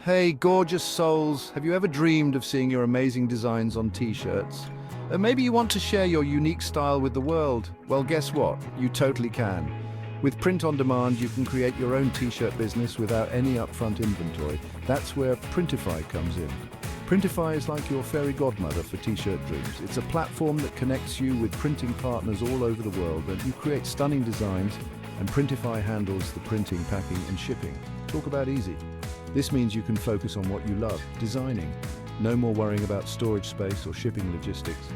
Hey, gorgeous souls, have you ever dreamed of seeing your amazing designs on t-shirts? Maybe you want to share your unique style with the world. Well, guess what? You totally can. With print on demand, you can create your own t-shirt business without any upfront inventory. That's where Printify comes in. Printify is like your fairy godmother for t-shirt dreams. It's a platform that connects you with printing partners all over the world, and you create stunning designs, and Printify handles the printing, packing, and shipping. Talk about easy. This means you can focus on what you love, designing. No more worrying about storage space or shipping logistics.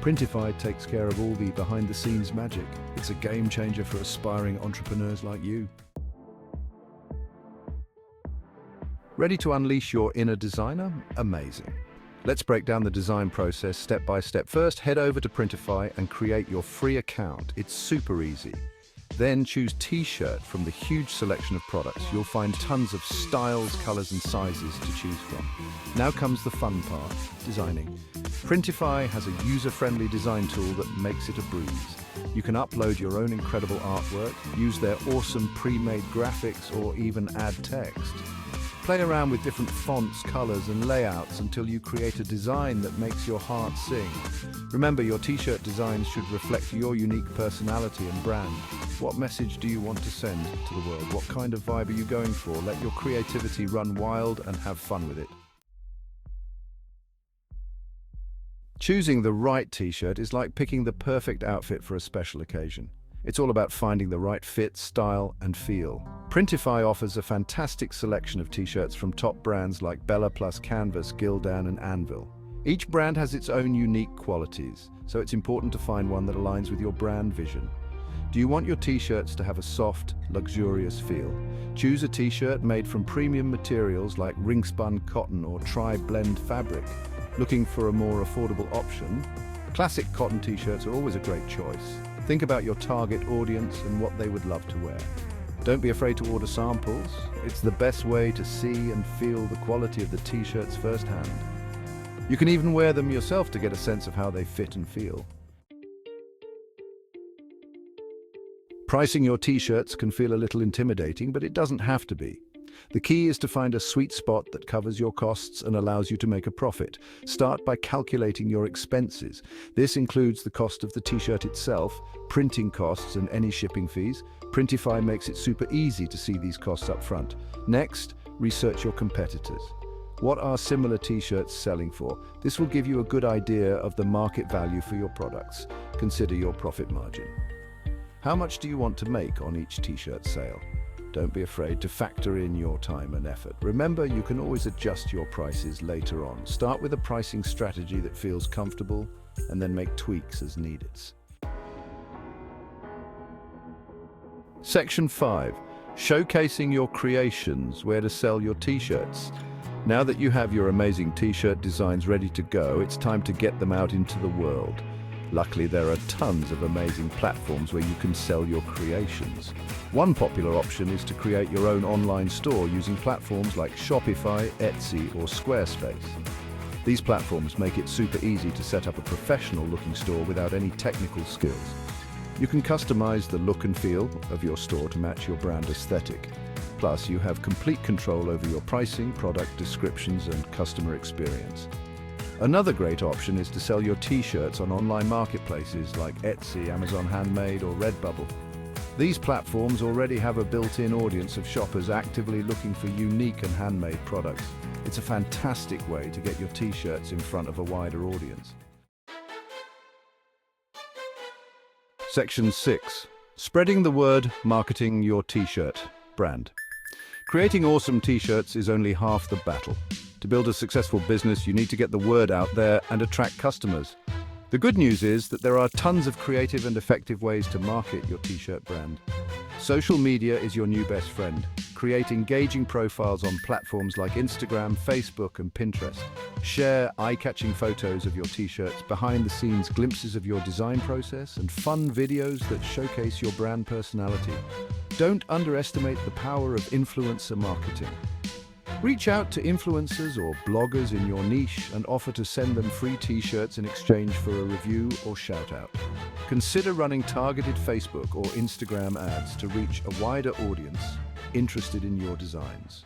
Printify takes care of all the behind-the-scenes magic. It's a game changer for aspiring entrepreneurs like you. Ready to unleash your inner designer? Amazing. Let's break down the design process step by step. First, head over to Printify and create your free account. It's super easy. Then choose T-shirt from the huge selection of products. You'll find tons of styles, colors, and sizes to choose from. Now comes the fun part, designing. Printify has a user-friendly design tool that makes it a breeze. You can upload your own incredible artwork, use their awesome pre-made graphics, or even add text. Play around with different fonts, colors, and layouts until you create a design that makes your heart sing. Remember, your t-shirt designs should reflect your unique personality and brand. What message do you want to send to the world? What kind of vibe are you going for? Let your creativity run wild and have fun with it. Choosing the right t-shirt is like picking the perfect outfit for a special occasion. It's all about finding the right fit, style, and feel. Printify offers a fantastic selection of t-shirts from top brands like Bella Plus, Canvas, Gildan, and Anvil. Each brand has its own unique qualities, so it's important to find one that aligns with your brand vision. Do you want your t-shirts to have a soft, luxurious feel? Choose a t-shirt made from premium materials like ring-spun cotton or tri-blend fabric. Looking for a more affordable option? Classic cotton t-shirts are always a great choice. Think about your target audience and what they would love to wear. Don't be afraid to order samples. It's the best way to see and feel the quality of the t-shirts firsthand. You can even wear them yourself to get a sense of how they fit and feel. Pricing your t-shirts can feel a little intimidating, but it doesn't have to be. The key is to find a sweet spot that covers your costs and allows you to make a profit. Start by calculating your expenses. This includes the cost of the t-shirt itself, printing costs, and any shipping fees. Printify makes it super easy to see these costs up front. Next, research your competitors. What are similar t-shirts selling for? This will give you a good idea of the market value for your products. Consider your profit margin. How much do you want to make on each t-shirt sale? Don't be afraid to factor in your time and effort. Remember, you can always adjust your prices later on. Start with a pricing strategy that feels comfortable, and then make tweaks as needed. Section 5. Showcasing your creations, where to sell your t-shirts. Now that you have your amazing t-shirt designs ready to go, it's time to get them out into the world. Luckily, there are tons of amazing platforms where you can sell your creations. One popular option is to create your own online store using platforms like Shopify, Etsy, or Squarespace. These platforms make it super easy to set up a professional-looking store without any technical skills. You can customize the look and feel of your store to match your brand aesthetic. Plus, you have complete control over your pricing, product descriptions, and customer experience. Another great option is to sell your t-shirts on online marketplaces like Etsy, Amazon Handmade, or Redbubble. These platforms already have a built-in audience of shoppers actively looking for unique and handmade products. It's a fantastic way to get your t-shirts in front of a wider audience. Section 6. Spreading the word, marketing your t-shirt brand. Creating awesome t-shirts is only half the battle. To build a successful business, you need to get the word out there and attract customers. The good news is that there are tons of creative and effective ways to market your t-shirt brand. Social media is your new best friend. Create engaging profiles on platforms like Instagram, Facebook, and Pinterest. Share eye-catching photos of your t-shirts, behind-the-scenes glimpses of your design process, and fun videos that showcase your brand personality. Don't underestimate the power of influencer marketing. Reach out to influencers or bloggers in your niche and offer to send them free t-shirts in exchange for a review or shout-out. Consider running targeted Facebook or Instagram ads to reach a wider audience interested in your designs.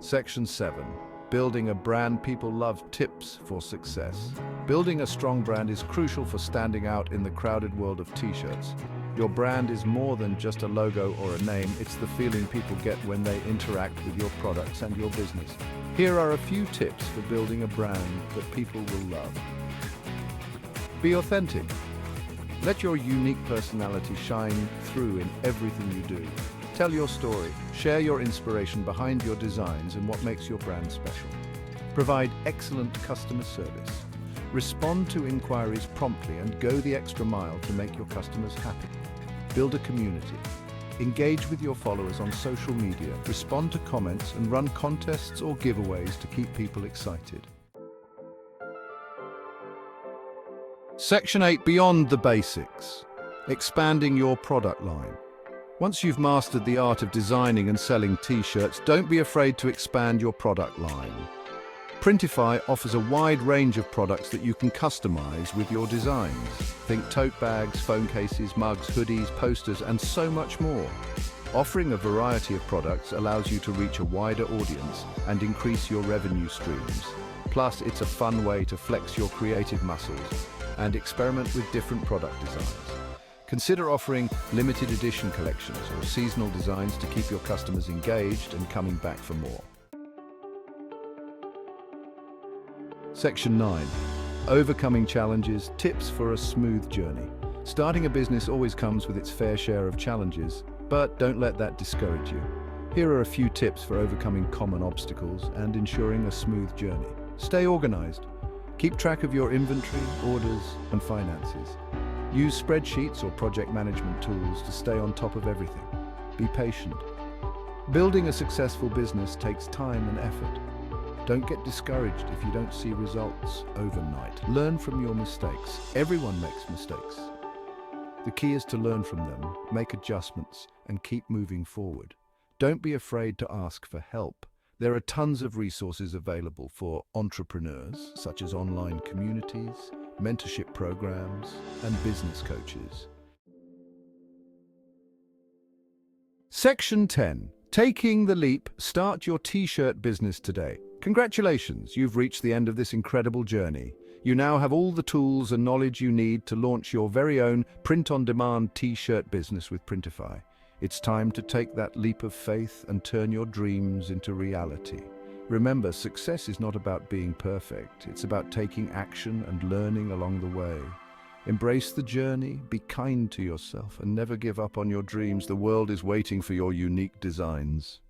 Section 7. Building a brand people love, tips for success. Building a strong brand is crucial for standing out in the crowded world of t-shirts. Your brand is more than just a logo or a name, it's the feeling people get when they interact with your products and your business. Here are a few tips for building a brand that people will love. Be authentic. Let your unique personality shine through in everything you do. Tell your story, share your inspiration behind your designs and what makes your brand special. Provide excellent customer service. Respond to inquiries promptly and go the extra mile to make your customers happy. Build a community. Engage with your followers on social media, respond to comments and run contests or giveaways to keep people excited. Section 8. Beyond the basics. Expanding your product line. Once you've mastered the art of designing and selling t-shirts, don't be afraid to expand your product line. Printify offers a wide range of products that you can customize with your designs. Think tote bags, phone cases, mugs, hoodies, posters, and so much more. Offering a variety of products allows you to reach a wider audience and increase your revenue streams. Plus, it's a fun way to flex your creative muscles and experiment with different product designs. Consider offering limited edition collections or seasonal designs to keep your customers engaged and coming back for more. Section 9. Overcoming challenges, tips for a smooth journey. Starting a business always comes with its fair share of challenges, but don't let that discourage you. Here are a few tips for overcoming common obstacles and ensuring a smooth journey. Stay organized. Keep track of your inventory, orders, and finances. Use spreadsheets or project management tools to stay on top of everything. Be patient. Building a successful business takes time and effort. Don't get discouraged if you don't see results overnight. Learn from your mistakes. Everyone makes mistakes. The key is to learn from them, make adjustments, and keep moving forward. Don't be afraid to ask for help. There are tons of resources available for entrepreneurs, such as online communities, mentorship programs, and business coaches. Section 10. Taking the leap. Start your t-shirt business today. Congratulations, you've reached the end of this incredible journey. You now have all the tools and knowledge you need to launch your very own print-on-demand t-shirt business with Printify. It's time to take that leap of faith and turn your dreams into reality. Remember, success is not about being perfect. It's about taking action and learning along the way. Embrace the journey, be kind to yourself, and never give up on your dreams. The world is waiting for your unique designs.